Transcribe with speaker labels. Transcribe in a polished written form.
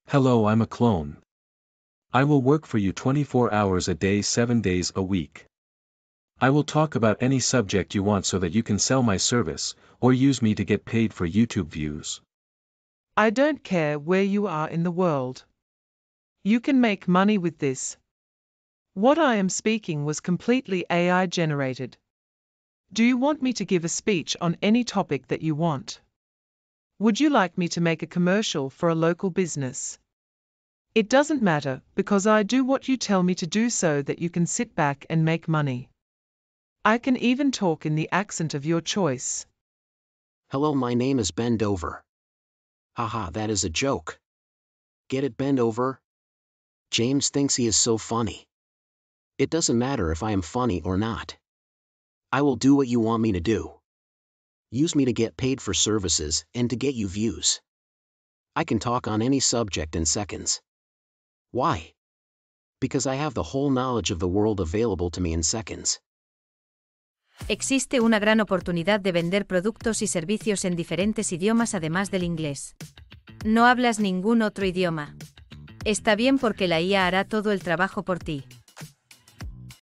Speaker 1: Hello, I'm a clone. I will work for you 24 hours a day 7 days a week. I will talk about any subject you want so that you can sell my service, or use me to get paid for YouTube views.
Speaker 2: I don't care where you are in the world. You can make money with this. What I am speaking was completely AI generated. Do you want me to give a speech on any topic that you want? Would you like me to make a commercial for a local business? It doesn't matter, because I do what you tell me to do so that you can sit back and make money. I can even talk in the accent of your choice.
Speaker 3: Hello, my name is Bend Over. Haha, that is a joke. Get it, Bend Over? James thinks he is so funny. It doesn't matter if I am funny or not. I will do what you want me to do. Use me to get paid for services and to get you views. I can talk on any subject in seconds. Why? Because I have the whole knowledge of the world available to me in seconds.
Speaker 4: Existe una gran oportunidad de vender productos y servicios en diferentes idiomas además del inglés. No hablas ningún otro idioma. Está bien porque la IA hará todo el trabajo por ti.